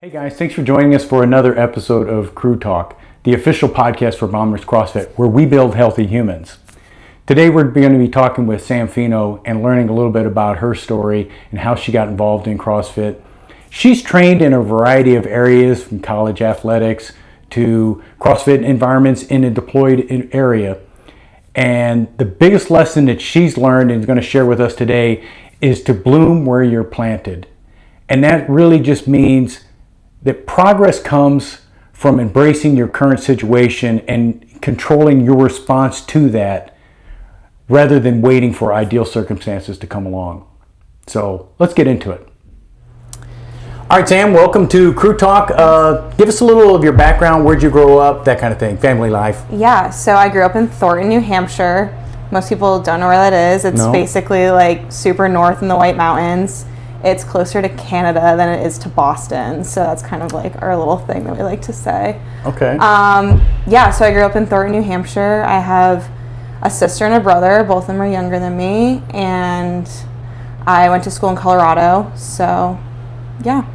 Hey guys, thanks for joining us for another episode of Crew Talk, the official podcast for Bombers CrossFit, where we build healthy humans. Today we're going to be talking with Sam Feno and learning a little bit about her story and how she got involved in CrossFit. She's trained in a variety of areas, from college athletics to CrossFit environments in a deployed area. And the biggest lesson that she's learned and is going to share with us today is to bloom where you're planted. And that really just means that progress comes from embracing your current situation and controlling your response to that rather than waiting for ideal circumstances to come along. So let's get into it. All right, Sam, welcome to Crew Talk. Give us a little of your background. Where'd you grow up? That kind of thing. Family life. Yeah, so I grew up in Thornton, New Hampshire. Most people don't know where that is. It's basically like super north in the White Mountains. It's closer to Canada than it is to Boston, so that's kind of like our little thing that we like to say. Okay. So I grew up in Thornton, New Hampshire. I have a sister and a brother. Both of them are younger than me, and I went to school in Colorado, so yeah.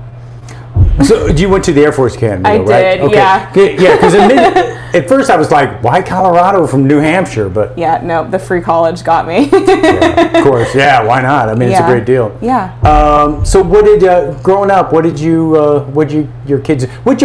So you went to the Air Force Academy, I right? did, okay. yeah. Yeah, because at first I was like, why Colorado from New Hampshire? But yeah, no, the free college got me. yeah, of course, yeah, why not? I mean, it's a great deal. Yeah. So what did, growing up, what'd your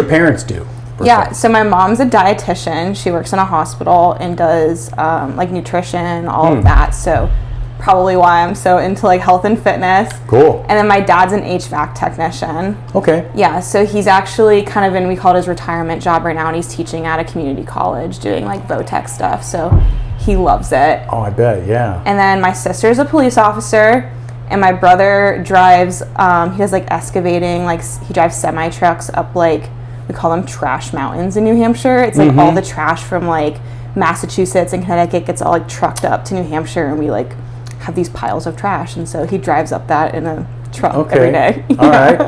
parents do? Yeah, so my mom's a dietitian. She works in a hospital and does like nutrition, all of that. So probably why I'm so into like health and fitness. Cool. And then my dad's an HVAC technician. Okay. Yeah, so he's actually kind of we call it his retirement job right now, and he's teaching at a community college doing like VOTEC stuff. So he loves it. Oh, I bet, yeah. And then my sister's a police officer, and my brother drives, he does like excavating, like he drives semi trucks up like, we call them trash mountains in New Hampshire. It's like all the trash from like Massachusetts and Connecticut gets all like trucked up to New Hampshire, and we like have these piles of trash, and so he drives up that in a truck every day. All right.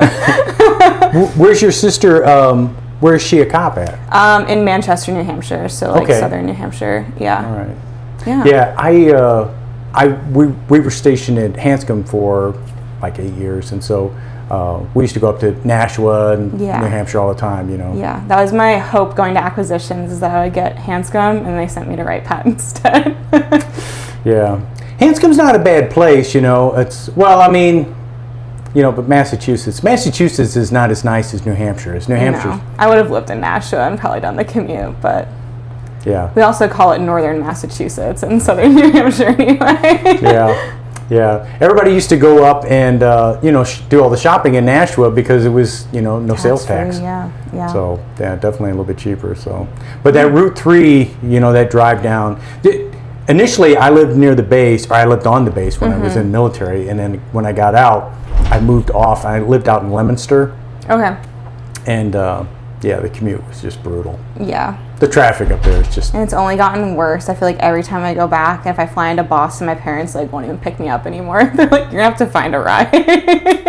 Where's your sister? Where is she a cop at? In Manchester, New Hampshire, so like southern New Hampshire. Yeah. All right. Yeah. We were stationed at Hanscom for like 8 years, and so we used to go up to Nashua and New Hampshire all the time, you know. Yeah, that was my hope going to acquisitions, is that I would get Hanscom, and they sent me to Wright Pat instead. Yeah. Hanscom's not a bad place, you know. But Massachusetts is not as nice as New Hampshire. New Hampshire. I would have lived in Nashua and probably done the commute, but yeah. We also call it northern Massachusetts and southern New Hampshire anyway. Yeah. Everybody used to go up and do all the shopping in Nashua because it was no sales tax. Yeah. So yeah, definitely a little bit cheaper. So, but that Route 3, that drive down. Initially, I lived near the base, or I lived on the base when I was in the military, and then when I got out, I moved off. I lived out in Leominster. Okay. And the commute was just brutal. Yeah. The traffic up there is just... And it's only gotten worse. I feel like every time I go back, if I fly into Boston, my parents won't even pick me up anymore. They're like, you're gonna have to find a ride.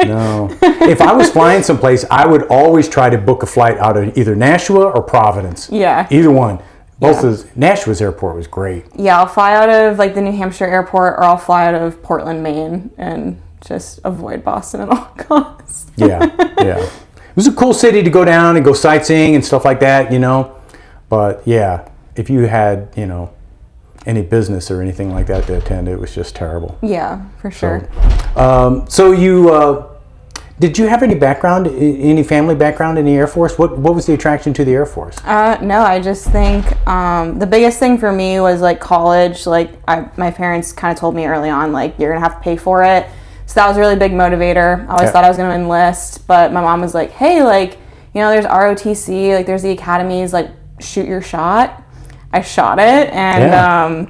No. If I was flying someplace, I would always try to book a flight out of either Nashua or Providence. Yeah. Either one. Nashua's airport was great. Yeah, I'll fly out of the New Hampshire airport, or I'll fly out of Portland, Maine, and just avoid Boston at all costs. Yeah. It was a cool city to go down and go sightseeing and stuff like that, But yeah, if you had, any business or anything like that to attend, it was just terrible. Yeah, for sure. So you... did you have any family background in the Air Force? What was the attraction to the Air Force? No, I just think the biggest thing for me was college. My parents kind of told me early on, you're going to have to pay for it. So that was a really big motivator. I always thought I was going to enlist, but my mom was like, hey, there's ROTC, there's the academies, shoot your shot. I shot it, and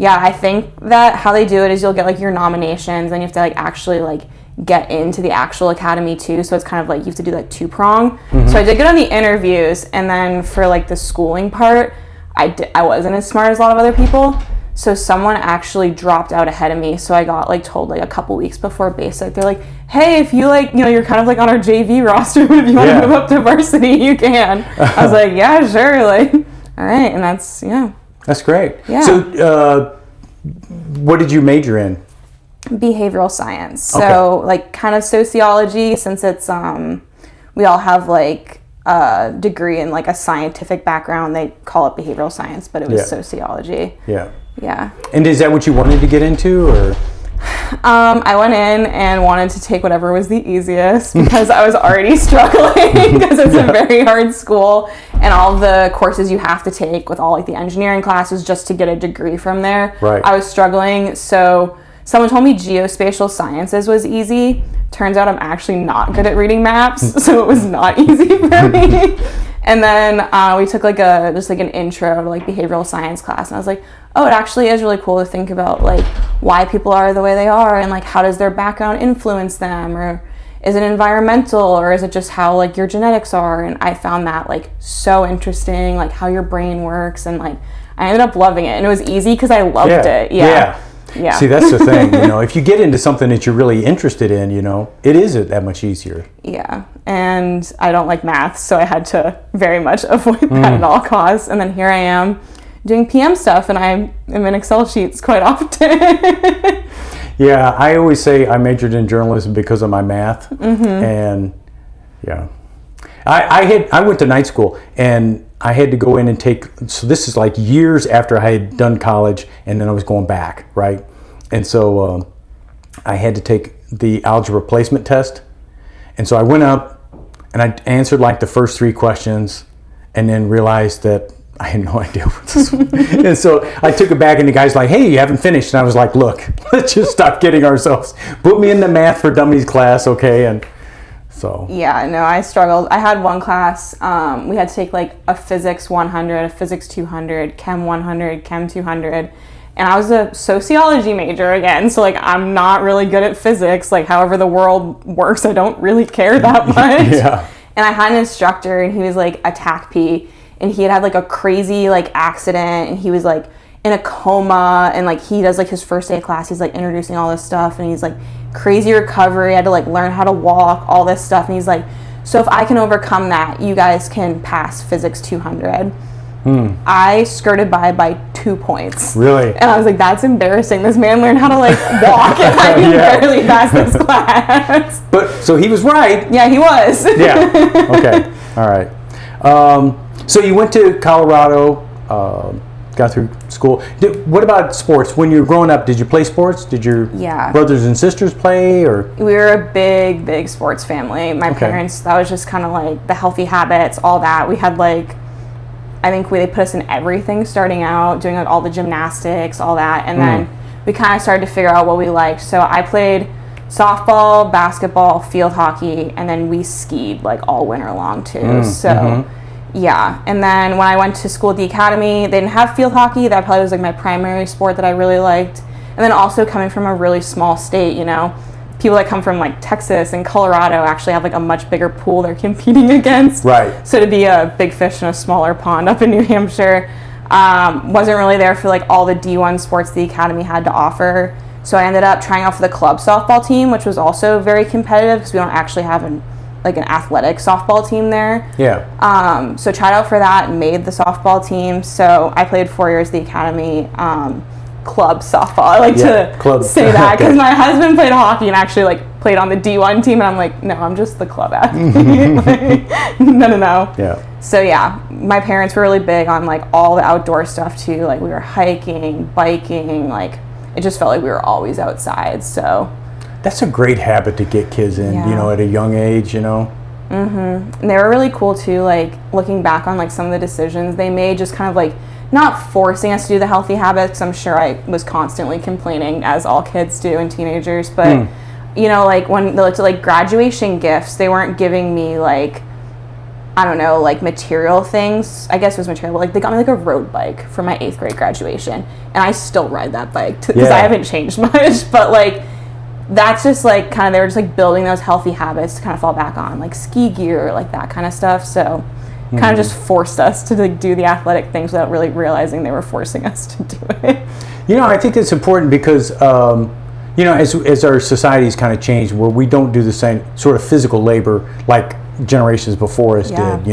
I think that how they do it is you'll get your nominations, and you have to actually get into the actual academy too, so it's kind of you have to do two-prong. So I did get on the interviews, and then for the schooling part, I wasn't as smart as a lot of other people, so someone actually dropped out ahead of me, so I got told a couple weeks before basic, they're like, hey, if you you're kind of on our JV roster, but if you want to move up to varsity, you can. I was like, yeah, sure, all right, and that's great. Yeah. So what did you major in? Behavioral science. So kind of sociology, since it's we all have like a degree in like a scientific background. They call it behavioral science, but it was sociology. Yeah. Yeah. And is that what you wanted to get into, or? I went in and wanted to take whatever was the easiest because I was already struggling because it's a very hard school, and all the courses you have to take with all like the engineering classes just to get a degree from there. Right. I was struggling, so someone told me geospatial sciences was easy. Turns out I'm actually not good at reading maps, so it was not easy for me. And then we took like an intro to like behavioral science class, and I was like, oh, it actually is really cool to think about like why people are the way they are, and like how does their background influence them, or is it environmental, or is it just how like your genetics are? And I found that like so interesting, like how your brain works, and like I ended up loving it, and it was easy because I loved it. Yeah. See, that's the thing, if you get into something that you're really interested in, it is that much easier. Yeah, and I don't like math, so I had to very much avoid that at all costs. And then here I am doing PM stuff, and I am in Excel sheets quite often. Yeah, I always say I majored in journalism because of my math, and I went to night school, and I had to go in and take, so this is like years after I had done college, and then I was going back, right? And so I had to take the algebra placement test. And so I went up and I answered like the first 3 questions, and then realized that I had no idea what this was. And so I took it back, and the guy's like, hey, you haven't finished. And I was like, look, let's just stop kidding ourselves. Put me in the math for dummies class, okay? And so. Yeah, no, I struggled. I had one class, we had to take like a physics 100, a physics 200, chem 100, chem 200. And I was a sociology major again, so like I'm not really good at physics. Like however the world works, I don't really care that much. Yeah. And I had an instructor, and he was like a TAC-P, and he had like a crazy like accident, and he was like in a coma, and like he does like his first day of class, he's like introducing all this stuff, and he's like crazy recovery, had to like learn how to walk, all this stuff, and he's like, so if I can overcome that, you guys can pass physics 200. I skirted by 2 points. Really? And I was like, that's embarrassing. This man learned how to like walk, and I can barely pass this class. But so he was right. Yeah, he was. Yeah. Okay. All right. So you went to Colorado, got through school. What about sports? When you were growing up, did you play sports? Did your brothers and sisters play, or? We were a big sports family. My parents, that was just kind of like the healthy habits, all that. We had like, I think they put us in everything starting out, doing like all the gymnastics, all that. And then we kind of started to figure out what we liked. So I played softball, basketball, field hockey, and then we skied like all winter long too. Yeah. And then when I went to school at the academy, they didn't have field hockey. That probably was like my primary sport that I really liked. And then also coming from a really small state, people that come from like Texas and Colorado actually have like a much bigger pool they're competing against. Right. So to be a big fish in a smaller pond up in New Hampshire, wasn't really there for like all the D1 sports the academy had to offer. So I ended up trying out for the club softball team, which was also very competitive because we don't actually have an athletic softball team there. Yeah. So tried out for that and made the softball team. So I played 4 years at the academy. Club softball. I like to say that because my husband played hockey and actually like played on the D1 team, and I'm like, no, I'm just the club athlete. No. Yeah. So yeah, my parents were really big on like all the outdoor stuff too. Like we were hiking, biking, like it just felt like we were always outside. So that's a great habit to get kids in, at a young age, And they were really cool too, like looking back on like some of the decisions they made, just kind of like not forcing us to do the healthy habits. I'm sure I was constantly complaining, as all kids do and teenagers, but like when they looked at like graduation gifts, they weren't giving me like, I don't know, like material things. I guess it was material, but like they got me like a road bike for my 8th grade graduation, and I still ride that bike because I haven't changed much, but like that's just like kind of, they were just like building those healthy habits to kind of fall back on, like ski gear, like that kind of stuff. So kind of just forced us to like do the athletic things without really realizing they were forcing us to do it. I think it's important because as our society's kind of changed, where we don't do the same sort of physical labor like generations before us did.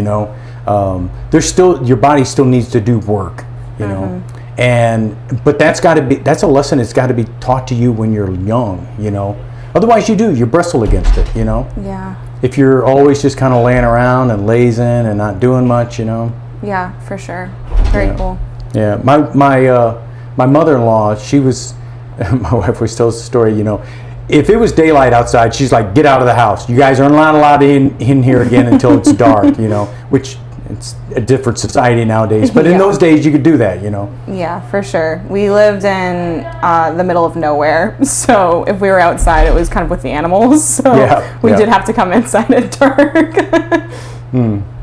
There's still, your body still needs to do work. But that's a lesson that's got to be taught to you when you're young. Otherwise you bristle against it. Yeah. if you're always just kind of laying around and lazing and not doing much, Yeah, for sure. Very cool. Yeah, my mother-in-law, she was, my wife always tells the story, if it was daylight outside, she's like, get out of the house. You guys are not allowed in here again until it's dark, which it's a different society nowadays. But in those days, you could do that, Yeah, for sure. We lived in the middle of nowhere, so if we were outside, it was kind of with the animals. So we did have to come inside at dark.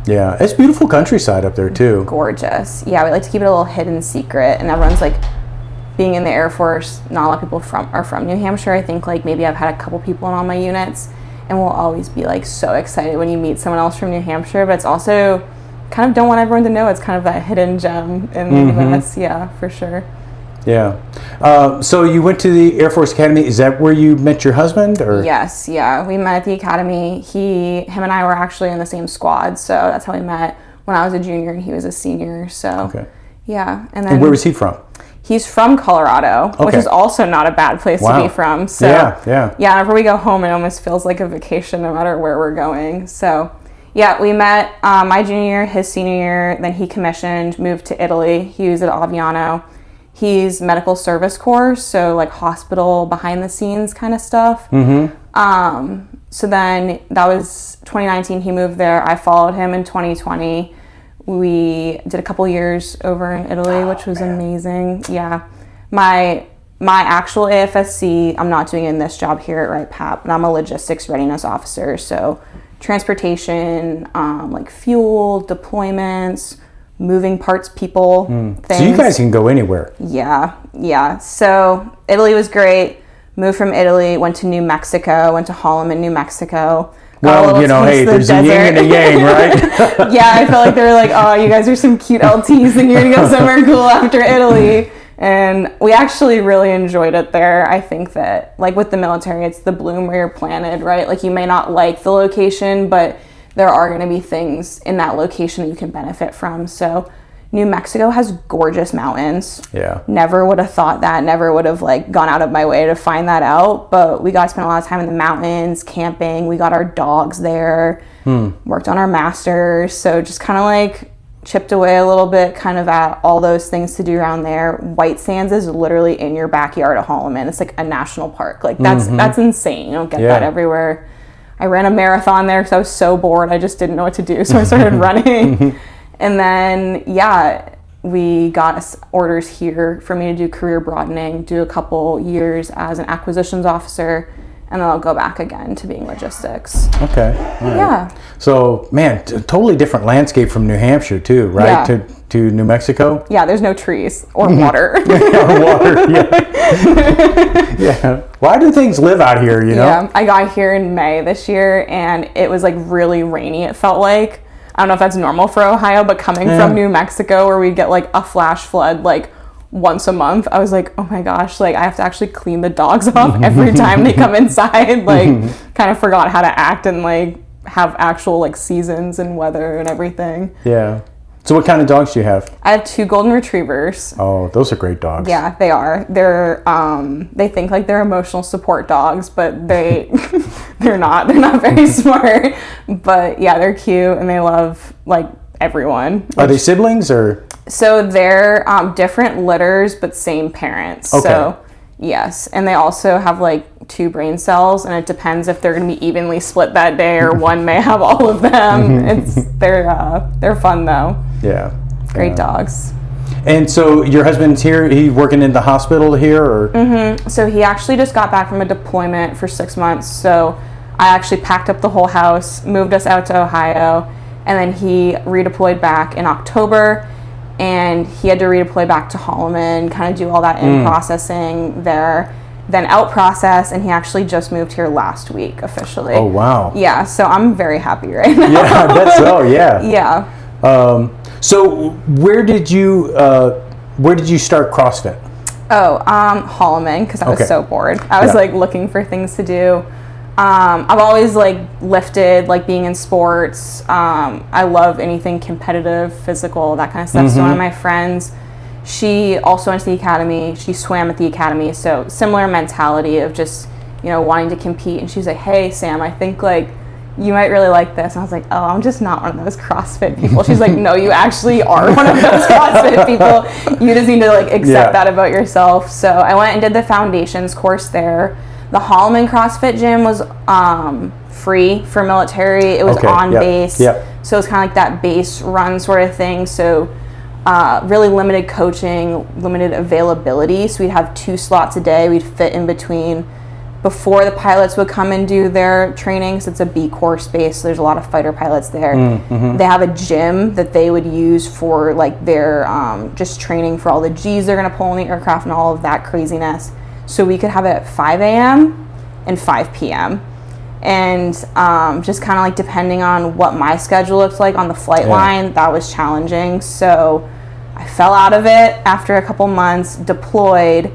Yeah, it's beautiful countryside up there too. Gorgeous. Yeah, we like to keep it a little hidden secret, and everyone's like, being in the Air Force, not a lot of people are from New Hampshire. I think like maybe I've had a couple people in all my units, and we'll always be like so excited when you meet someone else from New Hampshire, but it's also kind of don't want everyone to know it's kind of that hidden gem in the U.S. Yeah, for sure. Yeah. So you went to the Air Force Academy. Is that where you met your husband? Or? Yes, yeah. We met at the academy. Him and I were actually in the same squad, so that's how we met when I was a junior and he was a senior. So yeah. And where was he from? He's from Colorado, which is also not a bad place to be from. So yeah. Whenever we go home, it almost feels like a vacation no matter where we're going. So yeah, we met my junior year, his senior year, then he commissioned, moved to Italy. He was at Aviano. He's medical service corps, so like hospital behind the scenes kind of stuff. So then that was 2019, he moved there. I followed him in 2020. We did a couple years over in Italy, which was amazing. Yeah. My actual AFSC, I'm not doing in this job here at Wright Pat, but I'm a logistics readiness officer. So transportation, like fuel, deployments, moving parts, people, things. So you guys can go anywhere. Yeah. So Italy was great. Moved from Italy, went to New Mexico, went to Holloman, New Mexico. Well, hey, there's a yin and a yang, right? Yeah, I felt like they were like, oh, you guys are some cute LTs and you're going to go somewhere cool after Italy. And we actually really enjoyed it there. I think that, like with the military, it's the bloom where you're planted, right? Like you may not like the location, but there are going to be things in that location that you can benefit from. So New Mexico has gorgeous mountains. Yeah. Never would have thought that. Never would have like gone out of my way to find that out. But we got to spend a lot of time in the mountains, camping. We got our dogs there. Worked on our masters. So just kind of like chipped away a little bit, kind of at all those things to do around there. White Sands is literally in your backyard at Holloman. It's like a national park. Like that's insane. You don't get that everywhere. I ran a marathon there because I was so bored. I just didn't know what to do. So I started running. And then, we got orders here for me to do career broadening, do a couple years as an acquisitions officer, and then I'll go back again to being logistics. Okay. All right. Yeah. So, man, totally different landscape from New Hampshire too, right? Yeah. To New Mexico? Yeah, there's no trees or water. Yeah. Why do things live out here, Yeah, I got here in May this year, and it was like really rainy, it felt like. I don't know if that's normal for Ohio, but coming from New Mexico where we get like a flash flood like once a month, I was like, oh my gosh, like I have to actually clean the dogs off every time they come inside. Like kind of forgot how to act and like have actual like seasons and weather and everything. Yeah. So what kind of dogs do you have? I have 2 golden retrievers. Oh, those are great dogs. Yeah, they are. They're they think like they're emotional support dogs, but they're not. They're not very smart. But yeah, they're cute and they love like everyone. Are they siblings or? So they're different litters but same parents. Okay. So yes, and they also have like 2 brain cells, and it depends if they're going to be evenly split that day or one may have all of them. They're fun though. Yeah. Great dogs. And so your husband's here, he working in the hospital here or? So he actually just got back from a deployment for 6 months. So I actually packed up the whole house, moved us out to Ohio, and then he redeployed back in October, and he had to redeploy back to Holloman, kind of do all that in processing there, then out process, and he actually just moved here last week officially. Oh, wow. Yeah, so I'm very happy right now. Yeah, I bet so, yeah. Yeah. So where did you start CrossFit? Oh, Holloman, because I was so bored. I was like looking for things to do. I've always like lifted, like being in sports. I love anything competitive, physical, that kind of stuff. So one of my friends, she also went to the academy. She swam at the academy. So similar mentality of just, wanting to compete. And she's like, hey, Sam, I think like you might really like this. And I was like, oh, I'm just not one of those CrossFit people. She's like, no, you actually are one of those CrossFit people. You just need to like accept that about yourself. So I went and did the foundations course there. The Holloman CrossFit gym was free for military. It was on base. Yep. So it was kind of like that base run sort of thing. So really limited coaching, limited availability. So we'd have 2 slots a day. We'd fit in between before the pilots would come and do their trainings. It's a B course base, so there's a lot of fighter pilots there. They have a gym that they would use for like their just training for all the G's they're gonna pull in the aircraft and all of that craziness. So we could have it at 5 a.m. and 5 p.m. And just kind of like depending on what my schedule looked like on the flight line, that was challenging. So I fell out of it after a couple months, deployed.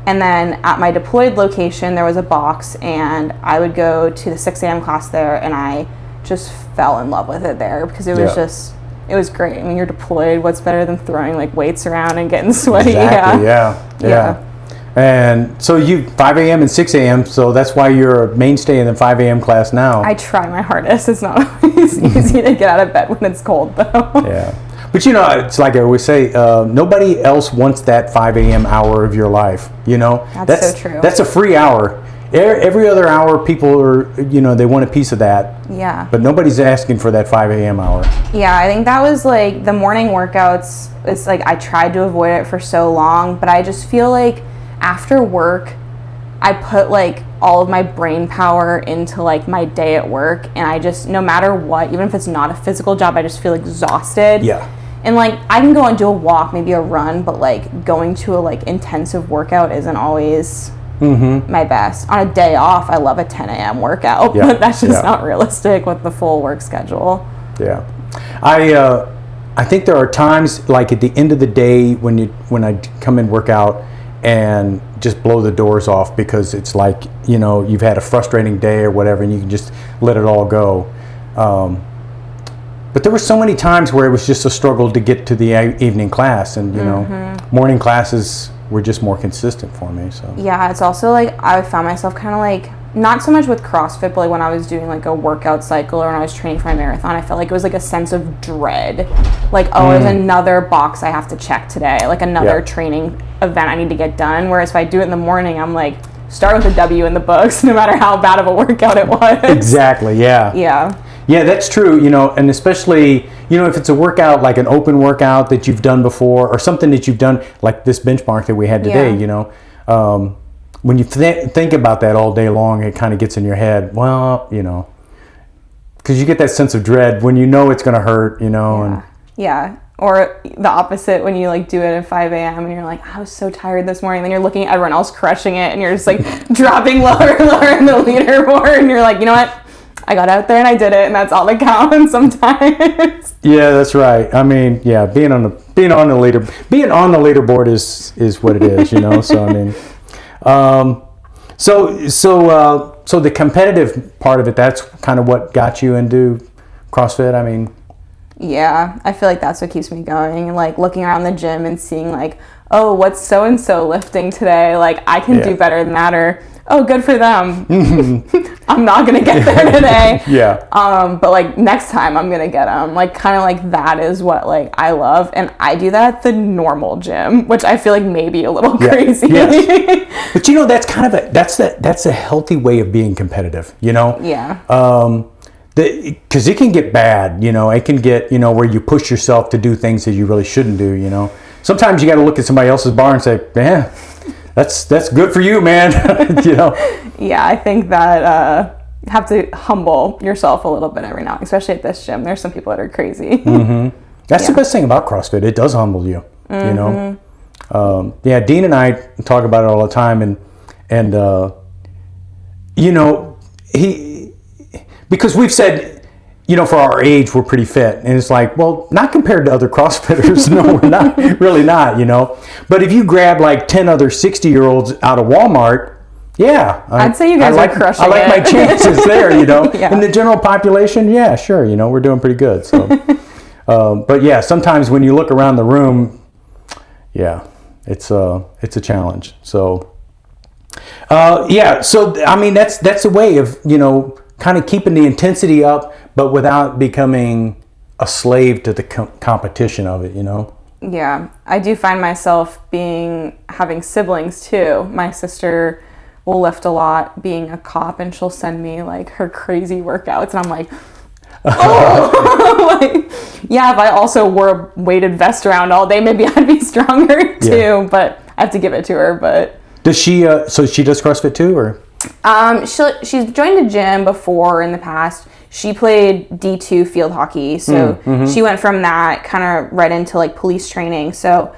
And then at my deployed location, there was a box, and I would go to the 6 a.m. class there, and I just fell in love with it there because it was it was great. I mean, you're deployed. What's better than throwing like weights around and getting sweaty? Exactly, yeah. And so you 5 a.m. and 6 a.m., so that's why you're a mainstay in the 5 a.m. class now. I try my hardest. It's not always easy to get out of bed when it's cold, though. Yeah. But it's like I always say, nobody else wants that 5 a.m. hour of your life, That's so true. That's a free hour. Every other hour, people are, they want a piece of that. Yeah. But nobody's asking for that 5 a.m. hour. Yeah, I think that was like the morning workouts. It's like I tried to avoid it for so long, but I just feel like after work, I put like all of my brain power into like my day at work, and I just, no matter what, even if it's not a physical job, I just feel exhausted. Yeah. And like I can go and do a walk, maybe a run, but like going to a like intensive workout isn't always my best. On a day off, I love a 10 a.m. workout, but that's just not realistic with the full work schedule. Yeah. I think there are times like at the end of the day when I come and work out and just blow the doors off because it's like, you've had a frustrating day or whatever, and you can just let it all go. But there were so many times where it was just a struggle to get to the evening class, and morning classes were just more consistent for me. So yeah, it's also like I found myself kind of like, not so much with CrossFit, but like when I was doing like a workout cycle or when I was training for my marathon, I felt like it was like a sense of dread. Like, there's another box I have to check today, like another training event I need to get done. Whereas if I do it in the morning, I'm like, start with a W in the books, no matter how bad of a workout it was. Exactly, yeah. Yeah, that's true, and especially, if it's a workout, like an open workout that you've done before or something that you've done, like this benchmark that we had today, when you think about that all day long, it kind of gets in your head, well, because you get that sense of dread when it's going to hurt, Yeah. Or the opposite, when you like do it at 5 a.m. and you're like, I was so tired this morning. Then you're looking at everyone else crushing it, and you're just like dropping lower and lower in the leaderboard, and you're like, you know what? I got out there and I did it, and that's all that counts sometimes. Yeah, that's right. I mean, yeah, being on the leaderboard is what it is, So I mean, so the competitive part of it, that's kind of what got you into CrossFit. I mean, yeah, I feel like that's what keeps me going. Like looking around the gym and seeing like, oh, what's so and so lifting today? Like I can do better than that, or oh, good for them. I'm not gonna get there today. But like next time I'm gonna get them. Like kind of like that is what like I love, and I do that at the normal gym, which I feel like maybe a little crazy. Yes. But that's kind of that's a healthy way of being competitive. Yeah. Because it can get bad. It can get where you push yourself to do things that you really shouldn't do. Sometimes you got to look at somebody else's bar and say, man, that's good for you, man. Yeah, I think that you have to humble yourself a little bit every now, especially at this gym. There's some people that are crazy. That's the best thing about CrossFit. It does humble you. Dean and I talk about it all the time, and he, because we've said, for our age, we're pretty fit. And it's like, well, not compared to other CrossFitters. No, we're not, really not, But if you grab like 10 other 60-year-olds out of Walmart, I'd say you guys are crushing it. I like my chances there, In the general population, yeah, sure, we're doing pretty good. So, but yeah, sometimes when you look around the room, it's a challenge. So, so I mean, that's a way of, kind of keeping the intensity up, but without becoming a slave to the competition of it, you know? Yeah, I do find myself having siblings too. My sister will lift a lot being a cop, and she'll send me like her crazy workouts, and I'm like, oh. Like, yeah, if I also wore a weighted vest around all day, maybe I'd be stronger too. Yeah. But I have to give it to her. But does she? So she does CrossFit too, or? She's joined a gym before in the past. She played D2 field hockey, so she went from that kind of right into like police training. So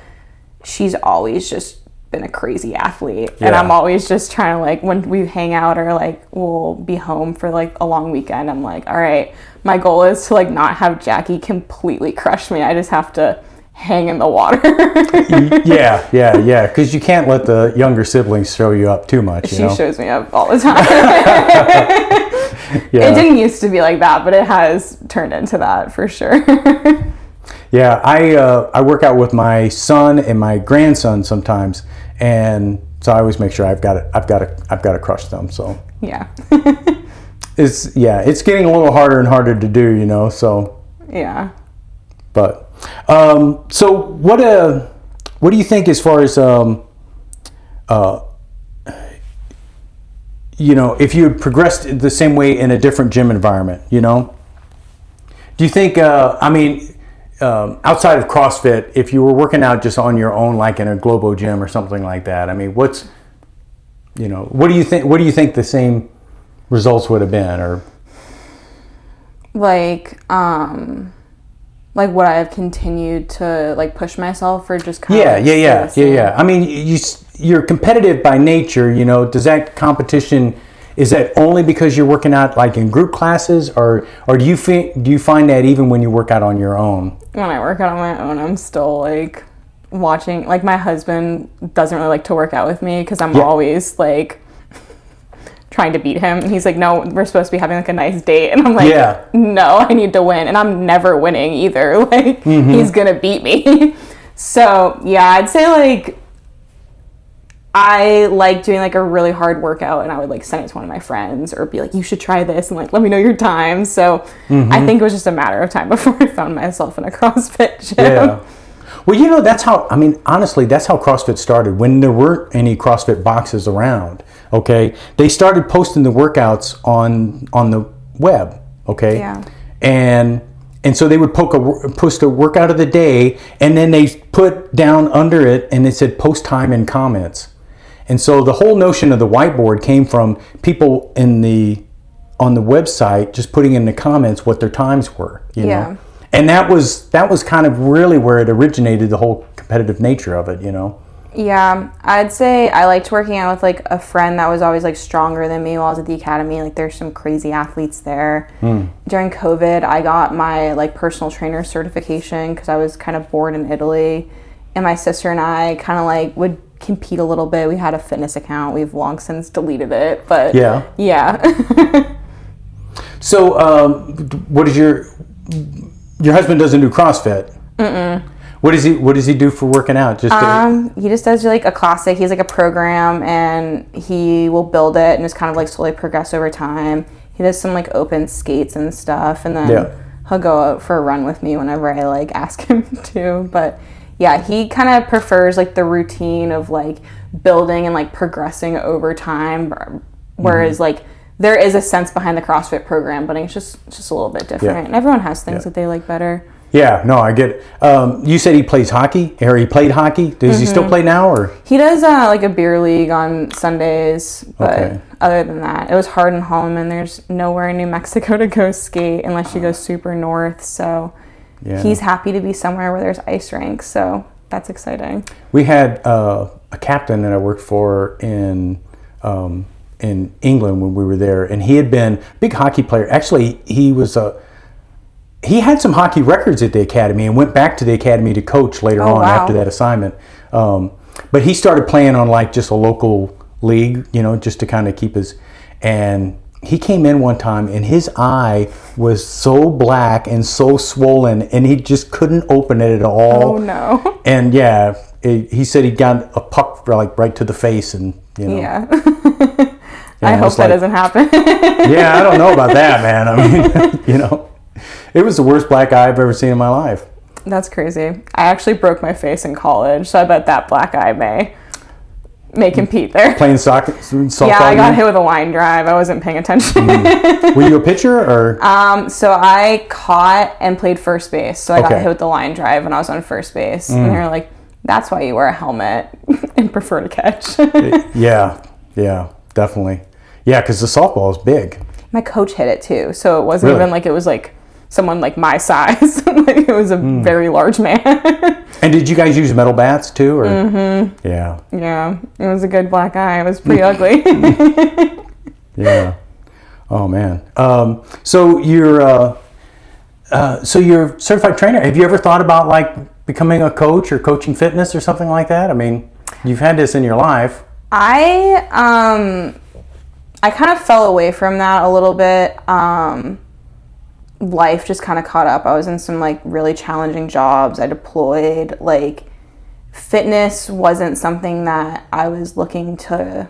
she's always just been a crazy athlete, and I'm always just trying to, like, when we hang out or like we'll be home for like a long weekend, I'm like, all right, my goal is to like not have Jackie completely crush me. I just have to hang in the water. yeah, because you can't let the younger siblings show you up too much. She shows me up all the time. It didn't used to be like that, but it has turned into that for sure. Yeah, I work out with my son and my grandson sometimes, and so I always make sure I've got to crush them. So yeah, it's getting a little harder and harder to do, you know. So yeah, but so what do you think as far as you know, if you had progressed the same way in a different gym environment, you know, do you think outside of CrossFit, if you were working out just on your own, like in a Globo gym or something like that, I mean, what do you think the same results would have been? Or like would I have continued to like push myself, or just kind of yeah. I mean, you're competitive by nature, you know. Does that competition, is that only because you're working out like in group classes, or do you find that even when you work out on your own? When I work out on my own, I'm still like watching. Like, my husband doesn't really like to work out with me because I'm always like trying to beat him, and he's like, no, we're supposed to be having like a nice date, and I'm like, no, I need to win, and I'm never winning either. Like, he's gonna beat me. So yeah, I'd say like I like doing like a really hard workout, and I would like send it to one of my friends or be like, you should try this, and like let me know your time. So I think it was just a matter of time before I found myself in a CrossFit gym. Yeah. Well, you know, honestly, that's how CrossFit started. When there weren't any CrossFit boxes around, okay, they started posting the workouts on the web, okay? Yeah. And so they would post a workout of the day, and then they put down under it, and it said post time and comments. And so the whole notion of the whiteboard came from people on the website just putting in the comments what their times were, you know? And that was kind of really where it originated, the whole competitive nature of it, you know? Yeah, I'd say I liked working out with like a friend that was always like stronger than me while I was at the academy. Like, there's some crazy athletes there. During COVID, I got my like personal trainer certification because I was kind of bored in Italy. And my sister and I kind of like would compete a little bit. We had a fitness account. We've long since deleted it, but yeah. So what is your husband doesn't do CrossFit? What does he do for working out? He just does like a classic. He's like a program, and he will build it and just kind of like slowly progress over time. He does some like open skates and stuff, and then he'll go out for a run with me whenever I like ask him to. But yeah, he kind of prefers like the routine of like building and like progressing over time, whereas like there is a sense behind the CrossFit program, but it's just a little bit different. And everyone has things that they like better. Yeah, no, I get it. You said he plays hockey, or he played hockey. Does he still play now, or? He does like a beer league on Sundays, but other than that, it was hard in Holloman. There's nowhere in New Mexico to go skate unless you go super north, so he's happy to be somewhere where there's ice rinks, so that's exciting. We had a captain that I worked for in England when we were there, and he had been a big hockey player. Actually, he had some hockey records at the academy and went back to the academy to coach later on after that assignment. But he started playing on like just a local league, you know, just to kind of keep and he came in one time and his eye was so black and so swollen, and he just couldn't open it at all. Oh no. And he said he got a puck like right to the face, and you know. Yeah. I hope that doesn't happen. Yeah, I don't know about that, man. I mean, it was the worst black eye I've ever seen in my life. That's crazy. I actually broke my face in college, so I bet that black eye may compete there. Playing softball? Yeah, I got hit with a line drive. I wasn't paying attention. Were you a pitcher or? So I caught and played first base. So I got hit with the line drive when I was on first base. And they were like, that's why you wear a helmet and prefer to catch. Yeah, definitely. Yeah, because the softball is big. My coach hit it too. So it wasn't even like it was like someone like my size. Like it was a very large man. And did you guys use metal bats too? Or? Mm-hmm. Yeah. Yeah, it was a good black eye. It was pretty ugly. Yeah. Oh man. So you're a certified trainer. Have you ever thought about like becoming a coach or coaching fitness or something like that? I mean, you've had this in your life. I kind of fell away from that a little bit. Life just kind of caught up. I was in some like really challenging jobs. I deployed. Like fitness wasn't something that I was looking to.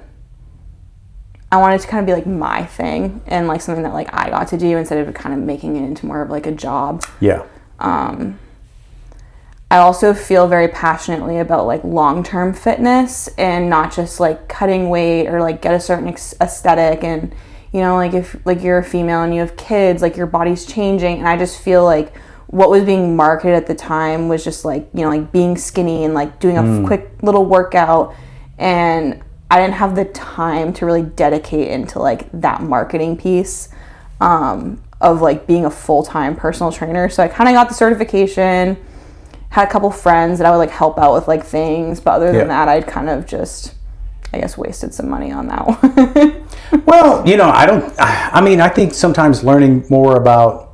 I wanted to kind of be like my thing and like something that like I got to do instead of kind of making it into more of like a job. Yeah. I also feel very passionately about like long-term fitness and not just like cutting weight or like get a certain aesthetic. And like if like you're a female and you have kids, like your body's changing. And I just feel like what was being marketed at the time was just like like being skinny and like doing a quick little workout, and I didn't have the time to really dedicate into like that marketing piece of like being a full-time personal trainer. So I kind of got the certification, had a couple friends that I would like help out with like things, but other than that, I'd kind of just, I guess, wasted some money on that one. Well, I think sometimes learning more about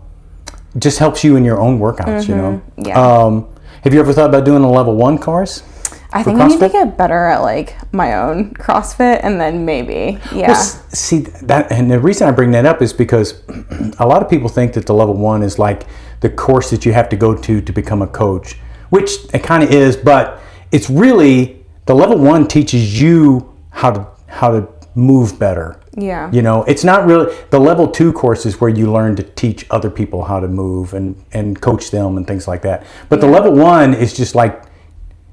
just helps you in your own workouts, Yeah. Have you ever thought about doing a level 1 course? I think I need to get better at like my own CrossFit, and then maybe, yeah. Well, see that, and the reason I bring that up is because a lot of people think that the level 1 is like the course that you have to go to become a coach, which it kind of is, but it's really the level 1 teaches you how to move better. Yeah. It's not really the level 2 courses where you learn to teach other people how to move and coach them and things like that. But the level 1 is just like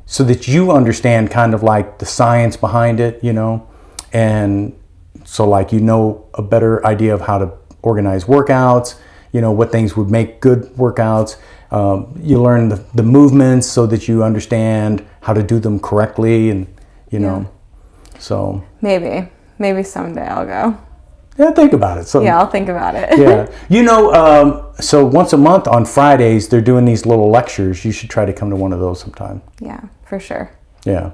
so that you understand kind of like the science behind it, and so like a better idea of how to organize workouts, what things would make good workouts. You learn the movements so that you understand how to do them correctly, and so maybe someday I'll go. Yeah, think about it. So yeah, I'll think about it. Yeah. So once a month on Fridays, they're doing these little lectures. You should try to come to one of those sometime. Yeah, for sure. Yeah.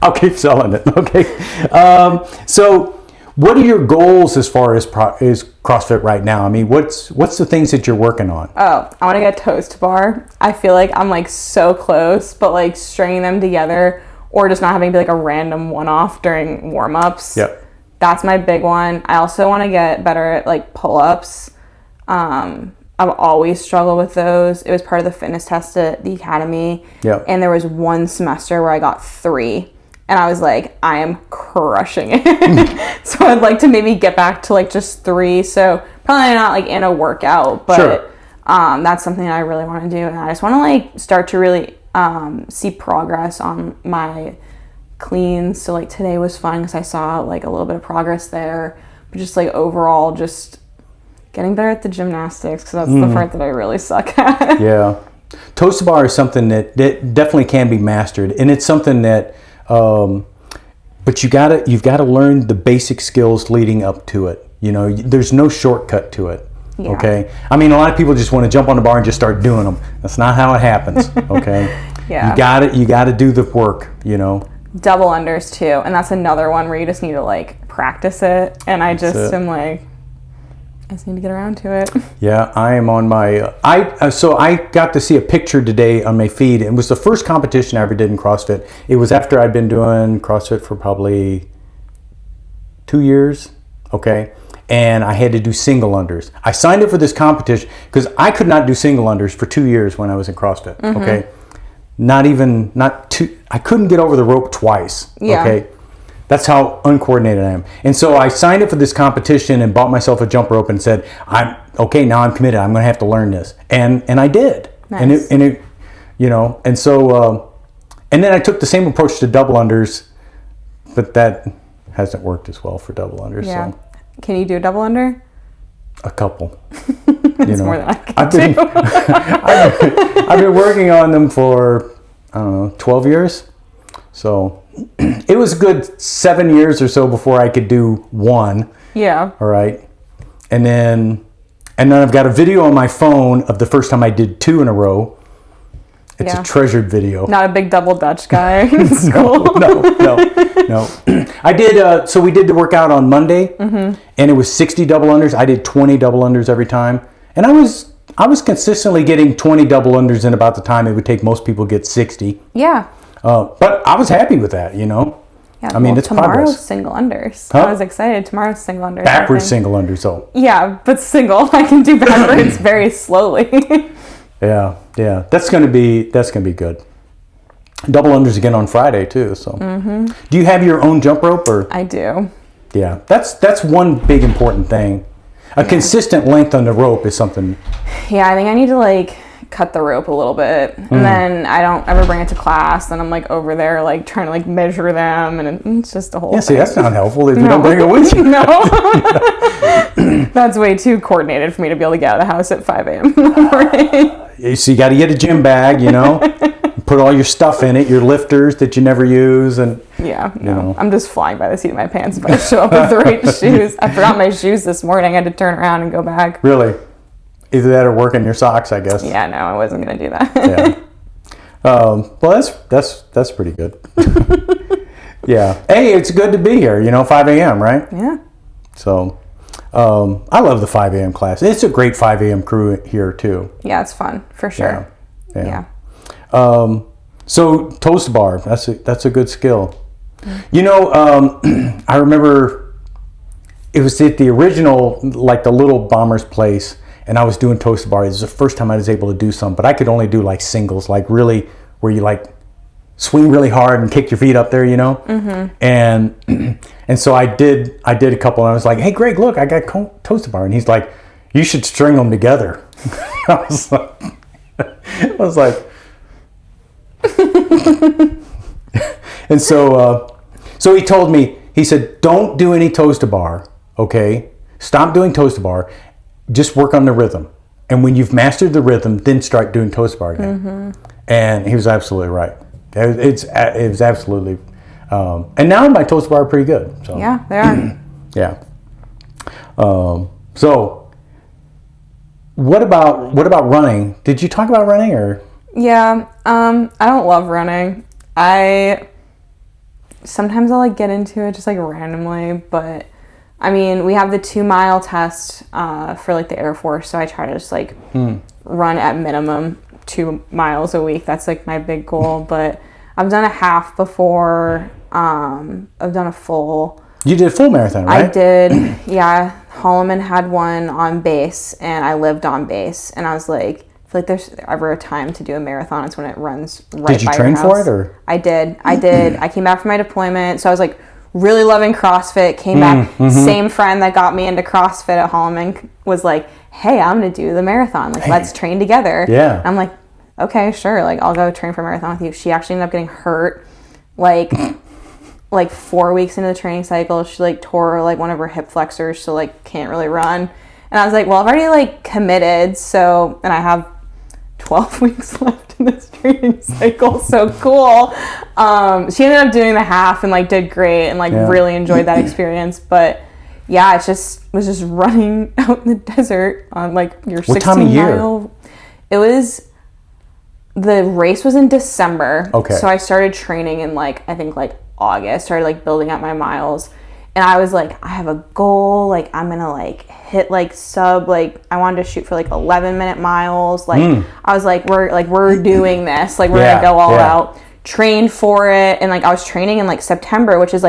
I'll keep selling it. Okay. So what are your goals as far as CrossFit right now? I mean, what's the things that you're working on? Oh, I want to get a toast bar. I feel like I'm like so close, but like stringing them together or just not having to be like a random one-off during warm-ups. Yep. That's my big one. I also want to get better at like pull-ups. I've always struggled with those. It was part of the fitness test at the academy. Yep. And there was one semester where I got 3. And I was like, I am crushing it. So I'd like to maybe get back to like just 3. So probably not like in a workout, but sure. That's something I really want to do. And I just want to like start to really see progress on my cleans. So like today was fun because I saw like a little bit of progress there, but just like overall just getting better at the gymnastics, because that's the part that I really suck at. Yeah. Toast bar is something that definitely can be mastered, and it's something that but you've got to learn the basic skills leading up to it. There's no shortcut to it. Yeah. Okay. I mean, a lot of people just want to jump on the bar and just start doing them. That's not how it happens. Okay. Yeah. You got to do the work, Double unders too, and that's another one where you just need to like practice it, and I just am like, I just need to get around to it. Yeah, I am on my so I got to see a picture today on my feed. It was the first competition I ever did in CrossFit. It was after I'd been doing CrossFit for probably 2 years, okay? And I had to do single unders. I signed up for this competition because I could not do single unders for 2 years when I was in CrossFit, okay? I couldn't get over the rope twice, yeah. okay? That's how uncoordinated I am. And so I signed up for this competition and bought myself a jump rope and said, now I'm committed. I'm going to have to learn this. And I did. Nice. And it, and so, and then I took the same approach to double unders, but that hasn't worked as well for double unders. Yeah. So. Can you do a double under? A couple. It's more than I can do. I've been working on them for, 12 years. So it was a good 7 years or so before I could do one. Yeah. All right. And then I've got a video on my phone of the first time I did 2 in a row. It's a treasured video. Not a big double Dutch guy in school. No. I did, so we did the workout on Monday, and it was 60 double unders. I did 20 double unders every time. And I was consistently getting 20 double unders in about the time it would take most people to get 60. Yeah. But I was happy with that, Yeah, I mean, it's tomorrow's progress. Single unders. Huh? I was excited. Tomorrow's single unders. Backwards single unders, so. Yeah, but single. I can do backwards very slowly. Yeah. That's gonna be good. Double unders again on Friday too. So, Do you have your own jump rope or? I do. Yeah, that's one big important thing. A consistent length on the rope is something. Yeah, I think I need to cut the rope a little bit, and then I don't ever bring it to class. Then I'm over there trying to measure them, and it's just a whole. Yeah, thing. See, that's not helpful if you don't bring it with you. No, that's way too coordinated for me to be able to get out of the house at 5 a.m. in the morning. So you got to get a gym bag, put all your stuff in it, your lifters that you never use, and I'm just flying by the seat of my pants if I show up with the right shoes. I forgot my shoes this morning. I had to turn around and go back. Really, either that or work in your socks, I guess. Yeah, no, I wasn't gonna do that. Yeah. Well, that's pretty good. Yeah. Hey, it's good to be here. 5 a.m. right? Yeah. So, I love the 5 a.m. class. It's a great 5 a.m. crew here too. Yeah, it's fun for sure. Yeah. So toast bar, that's a good skill. I remember it was at the original, the Little Bomber's place, and I was doing toast bar. It was the first time I was able to do some, but I could only do singles, really where you swing really hard and kick your feet up there, and so I did a couple, and I was like, hey Greg, look, I got toast bar, and he's like, you should string them together. I was like and so he told me, he said, don't do any toast bar, okay? Stop doing toast bar. Just work on the rhythm. And when you've mastered the rhythm, then start doing toast bar again. And he was absolutely right. It was absolutely, and now my toast bar are pretty good. So. Yeah, they are. Yeah. So what about running? Did you talk about running or? Yeah, I don't love running. Sometimes I'll get into it just randomly, but I mean, we have the 2 mile test for the Air Force, so I try to just run at minimum 2 miles a week. That's my big goal, but I've done a half before. I've done a full. You did a full marathon, right? I did. Yeah, Holloman had one on base, and I lived on base, and I was like, I feel there's ever a time to do a marathon, it's when it runs right by your house. Did you train for it, or? I did. I came back from my deployment, so I was really loving CrossFit. Came back, same friend that got me into CrossFit at Holloman was like, hey, I'm gonna do the marathon. Let's train together. Yeah. I'm like, okay, sure. I'll go train for a marathon with you. She actually ended up getting hurt, 4 weeks into the training cycle. She tore one of her hip flexors, so can't really run. And I was like, well, I've already committed, so, and I have 12 weeks left in this training cycle, so cool. She ended up doing the half and did great and really enjoyed that experience. But yeah, it was just running out in the desert on your 16 what time of year? mile. The race was in December. Okay. So I started training in I think August, started building up my miles. And I was like, I have a goal, I'm gonna hit sub, I wanted to shoot for 11-minute miles. I was we're doing this, we're gonna go all out. Trained for it, and I was training in September, which is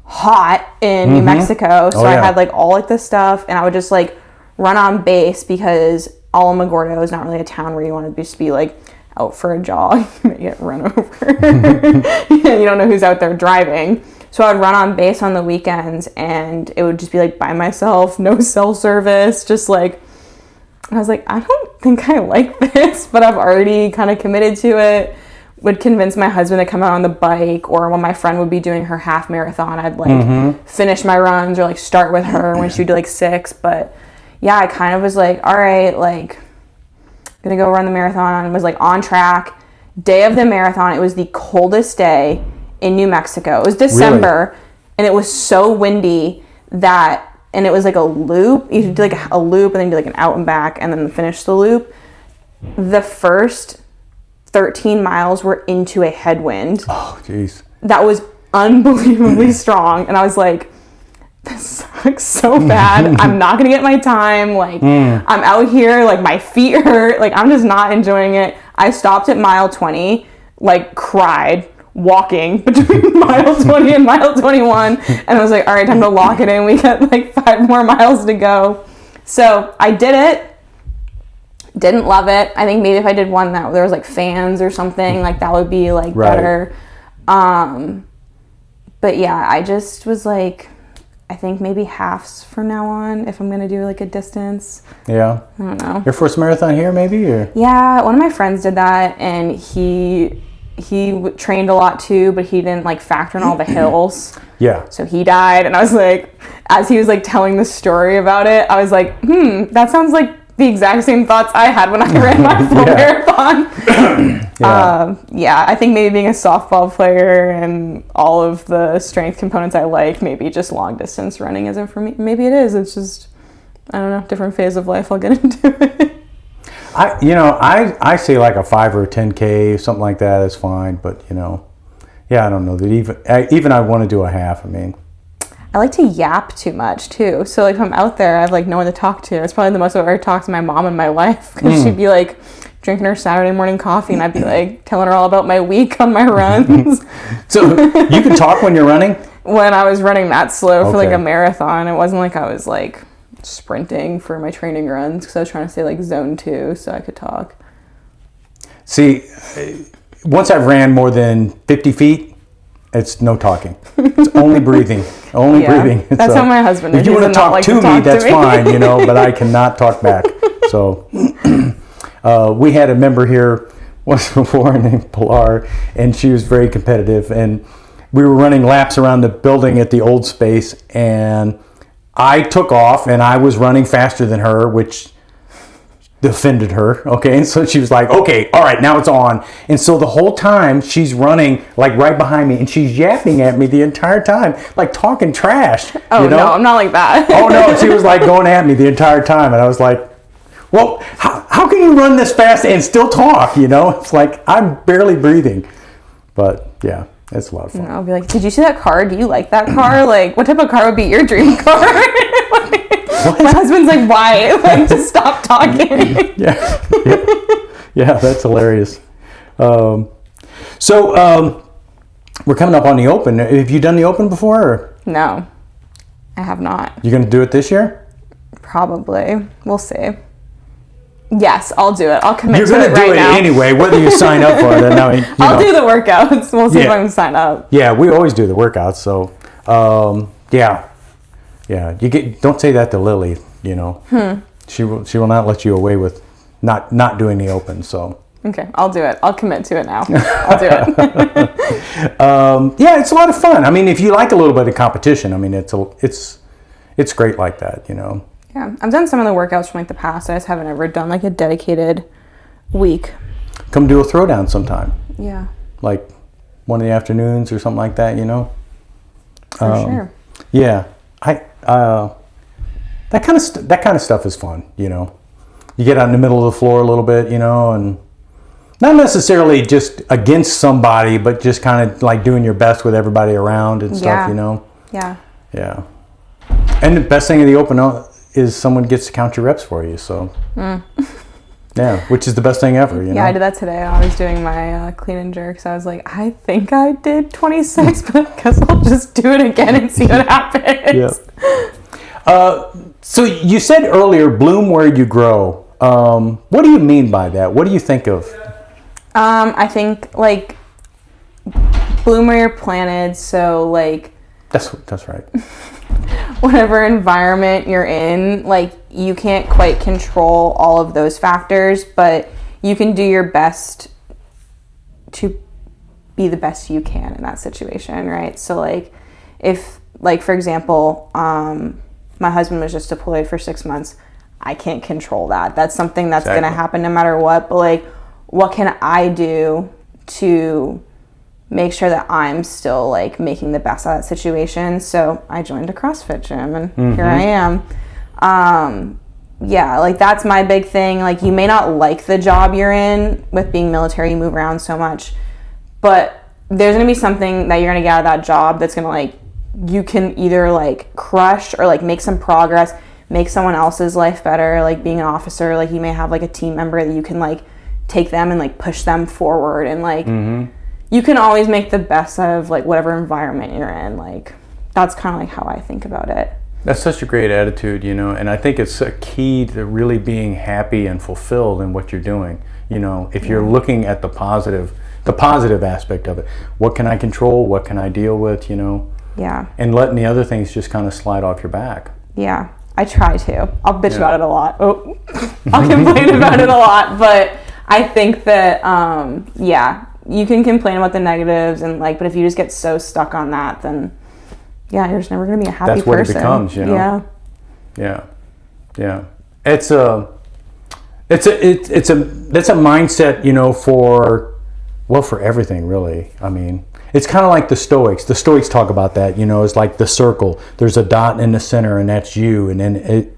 hot in New Mexico. So I had all this stuff, and I would just run on base because Alamogordo is not really a town where you want to just be out for a jog. You might get run over. You don't know who's out there driving. So I would run on base on the weekends, and it would just be like by myself, no cell service, just like, I was like, I don't think I like this, but I've already kind of committed to it. Would convince my husband to come out on the bike, or when my friend would be doing her half marathon, I'd like finish my runs or like start with her when she would do like 6. But yeah, I kind of was like, all right, like gonna go run the marathon, and was like on track. Day of the marathon, it was the coldest day in New Mexico. It was December, really? And it was so windy that, and it was like a loop. You do like a loop and then do like an out and back and then finish the loop. The first 13 miles were into a headwind. Oh, jeez. That was unbelievably strong. And I was like, this sucks so bad. I'm not going to get my time. Like, I'm out here, like, my feet hurt. Like, I'm just not enjoying it. I stopped at mile 20, like, cried, walking between mile 20 and mile 21. And I was like, all right, time to lock it in. We got, like, 5 more miles to go. So I did it. Didn't love it. I think maybe if I did one that there was, like, fans or something, like, that would be, like, better. But, yeah, I just was like, I think maybe halves from now on if I'm going to do like a distance. Yeah. I don't know. Your first marathon here maybe? Or? Yeah, one of my friends did that, and he trained a lot too, but he didn't like factor in all the hills. Yeah. So he died, and I was like, as he was like telling the story about it, I was like, that sounds like the exact same thoughts I had when I ran my full marathon. Yeah, I think maybe being a softball player and all of the strength components I like, maybe just long distance running isn't for me. Maybe it is. It's just, I don't know, different phase of life. I'll get into it. I say like a 5 or a 10K, something like that is fine. But, I don't know that even I want to do a half. I mean, I like to yap too much too. So like if I'm out there, I have like no one to talk to. It's probably the most I've ever talked to my mom in my life, because she'd be like drinking her Saturday morning coffee, and I'd be like telling her all about my week on my runs. So you can talk when you're running? When I was running that slow for like a marathon, it wasn't like I was like sprinting for my training runs, because I was trying to stay like zone 2 so I could talk. See, once I've ran more than 50 feet, it's no talking. It's only breathing. Only breathing. That's how my husband is. If you want to talk to me, that's fine, but I cannot talk back. So we had a member here once before named Pilar, and she was very competitive. And we were running laps around the building at the old space, and I took off, and I was running faster than her, which offended her. Okay, and so she was like, okay, all right, now it's on. And so the whole time she's running like right behind me, and she's yapping at me the entire time, like talking trash. Oh, no, I'm not like that. Oh no, she was like going at me the entire time, and I was like, well, how can you run this fast and still talk? It's like I'm barely breathing. But yeah, it's a lot of fun. And I'll be like, did you see that car? Do you like that car? Like, what type of car would be your dream car? My husband's like, why? Like, just stop talking. Yeah, that's hilarious. So we're coming up on the Open. Have you done the Open before? Or? No, I have not. You going to do it this year? Probably. We'll see. Yes, I'll do it. I'll commit to it You're right going to do it now. anyway, whether you sign up for it or not. I'll do the workouts. We'll see if I can sign up. Yeah, we always do the workouts. So, yeah. Don't say that to Lily. She will not let you away with not doing the Open. So. Okay, I'll do it. I'll commit to it now. I'll do it. Yeah, it's a lot of fun. I mean, if you like a little bit of competition, I mean, it's great like that. Yeah, I've done some of the workouts from like the past. I just haven't ever done like a dedicated week. Come do a throwdown sometime. Yeah. Like one of the afternoons or something like that. For sure. Yeah, that kind of stuff is fun. You get out in the middle of the floor a little bit, and not necessarily just against somebody, but just kind of like doing your best with everybody around and stuff. Yeah. Yeah. And the best thing of the Open is someone gets to count your reps for you. So. Yeah, which is the best thing ever, Yeah, I did that today. I was doing my clean and jerks. I was like, I think I did 26, but I guess I'll just do it again and see what happens. Yeah. So you said earlier, bloom where you grow. What do you mean by that? What do you think of? I think like bloom where you're planted. So like That's right. Whatever environment you're in, like, you can't quite control all of those factors, but you can do your best to be the best you can in that situation, right? So, like, if, like, for example, my husband was just deployed for 6 months, I can't control that. That's something that's going to happen no matter what, but, like, what can I do to make sure that I'm still, like, making the best out of that situation? So I joined a CrossFit gym, and here I am. Yeah, like, that's my big thing. Like, you may not like the job you're in. With being military, you move around so much, but there's going to be something that you're going to get out of that job that's going to, like, you can either, like, crush or, like, make some progress, make someone else's life better. Like, being an officer, like, you may have, like, a team member that you can, like, take them and, like, push them forward, and, like, you can always make the best out of, like, whatever environment you're in. Like, that's kind of, like, how I think about it. That's such a great attitude, you know, and I think it's a key to really being happy and fulfilled in what you're doing. You know, if you're looking at the positive aspect of it, what can I control? What can I deal with? You know, and letting the other things just kind of slide off your back. Yeah, I try to. I'll bitch about it a lot. Oh, I'll complain about it a lot, but I think that you can complain about the negatives, and, like, but if you just get so stuck on that, then you're just never going to be a happy person. That's what it becomes, you know. Yeah. It's a that's a mindset, you know, for everything, really. I mean, it's kind of like the Stoics. The Stoics talk about that, you know. It's like the circle. There's a dot in the center, and that's you, and then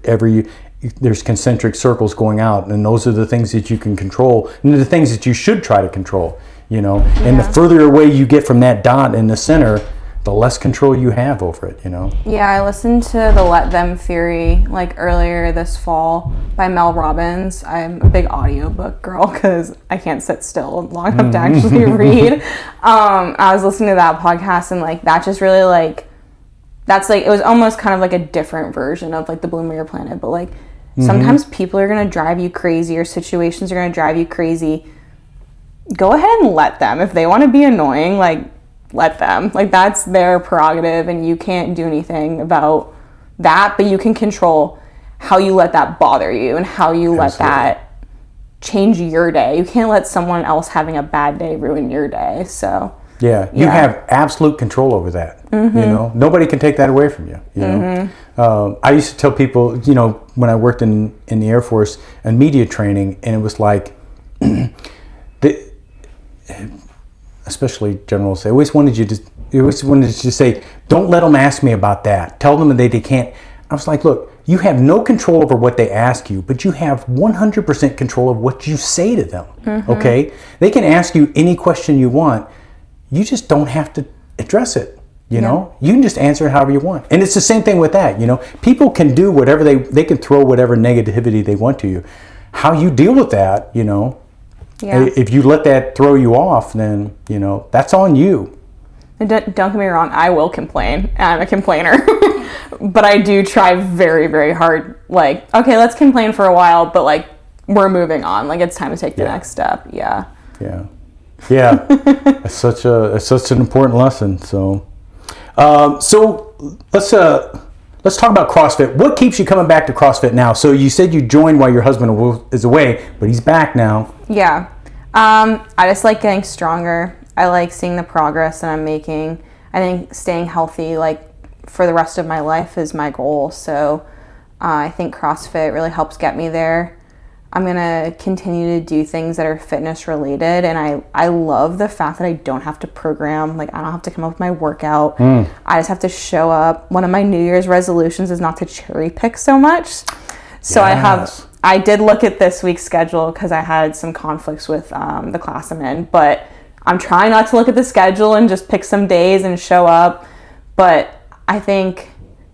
there's concentric circles going out, and those are the things that you can control, and the things that you should try to control, you know. And the further away you get from that dot in the center, the less control you have over it, you know. Yeah, I listened to the Let Them theory, like, earlier this fall by Mel Robbins. I'm a big audiobook girl because I can't sit still long enough to actually read. I was listening to that podcast, and, like, that just really, like, that's, like, it was almost kind of like a different version of, like, the Bloom of Your Planet, but, like, sometimes people are going to drive you crazy, or situations are going to drive you crazy. Go ahead and let them. If they want to be annoying, like, let them. Like, that's their prerogative, and you can't do anything about that, but you can control how you let that bother you and how you let that change your day. You can't let someone else having a bad day ruin your day. So you have absolute control over that. You know, nobody can take that away from you. You know, I used to tell people, you know, when I worked in the Air Force and media training, and it was like especially generals, they always wanted you to say, don't let them ask me about that. Tell them that they can't. I was like, look, you have no control over what they ask you, but you have 100% control of what you say to them. Okay? They can ask you any question you want. You just don't have to address it. You know, you can just answer it however you want. And it's the same thing with that. You know, people can do whatever they can throw whatever negativity they want to you. How you deal with that, you know, if you let that throw you off, then, you know, that's on you. And don't get me wrong, I will complain. I'm a complainer. But I do try very, very hard. Like, okay, let's complain for a while, but, like, we're moving on. Like, it's time to take the next step. Yeah. It's such an important lesson. So let's talk about CrossFit. What keeps you coming back to CrossFit now? So you said you joined while your husband is away, but he's back now. Yeah. I just like getting stronger. I like seeing the progress that I'm making. I think staying healthy, like, for the rest of my life is my goal. So I think CrossFit really helps get me there. I'm going to continue to do things that are fitness related. And I love the fact that I don't have to program. Like, I don't have to come up with my workout. I just have to show up. One of my New Year's resolutions is not to cherry pick so much. So I did look at this week's schedule because I had some conflicts with the class I'm in. But I'm trying not to look at the schedule and just pick some days and show up. But I think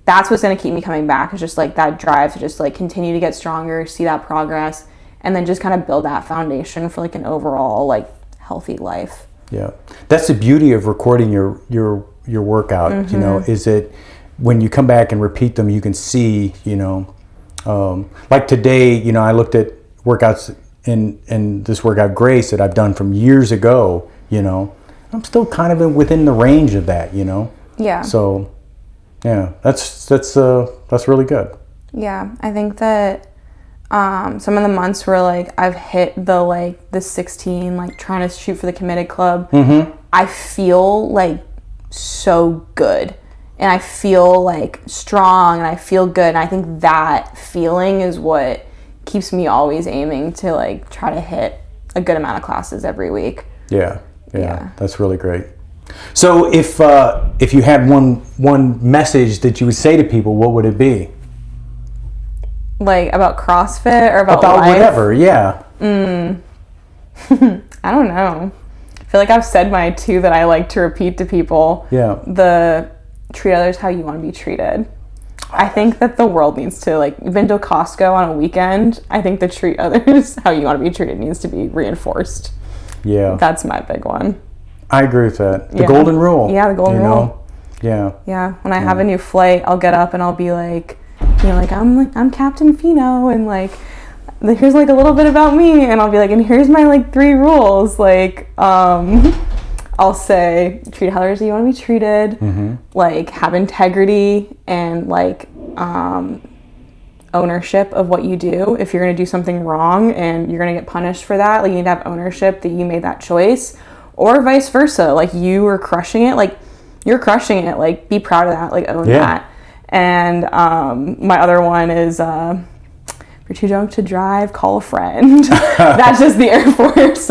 that's what's going to keep me coming back, is just, like, that drive to just, like, continue to get stronger, see that progress, and then just kind of build that foundation for, like, an overall, like, healthy life. Yeah. That's the beauty of recording your workout, you know, is that when you come back and repeat them, you can see, you know, like today, you know, I looked at workouts in this workout Grace that I've done from years ago, you know, I'm still kind of within the range of that, you know. Yeah. So Yeah, that's really good. Yeah, I think that some of the months where like I've hit the 16, like trying to shoot for the committed club, I feel like so good, and I feel like strong, and I feel good, and I think that feeling is what keeps me always aiming to like try to hit a good amount of classes every week. Yeah, that's really great. So if you had one message that you would say to people, what would it be? Like about CrossFit or about life? Whatever, yeah. I don't know. I feel like I've said my two that I like to repeat to people. Yeah. The treat others how you want to be treated. I think that the world needs to, like, you've been to Costco on a weekend. I think the treat others how you want to be treated needs to be reinforced. Yeah. That's my big one. I agree with that. The golden rule. Yeah, the golden rule. Yeah. Yeah. When I have a new flight, I'll get up and I'll be like, I'm Captain Feno, and like here's like a little bit about me, and I'll be like, and here's my like 3 rules. Like I'll say treat how others you want to be treated, like have integrity and like ownership of what you do. If you're going to do something wrong and you're going to get punished for that, like you need to have ownership that you made that choice, or vice versa. Like you were crushing it, like you're crushing it, like be proud of that, like own that. And my other one is if you're too drunk to drive, call a friend. That's just the Air Force.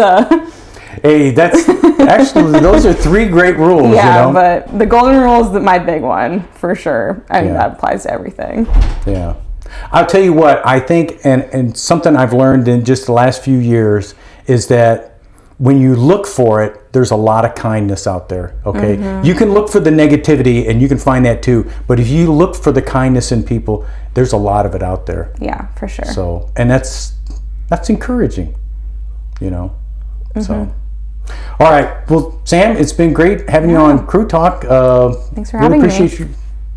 Hey, that's actually, those are 3 great rules. Yeah, but the golden rule is my big one for sure. And that applies to everything. Yeah. I'll tell you what, I think, and something I've learned in just the last few years is that when you look for it, there's a lot of kindness out there, okay? You can look for the negativity, and you can find that too, but if you look for the kindness in people, there's a lot of it out there. Yeah, for sure. So, and that's encouraging, so. All right, well, Sam, it's been great having you on Crew Talk. Thanks for having me. Really appreciate you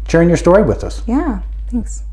sharing your story with us. Yeah, thanks.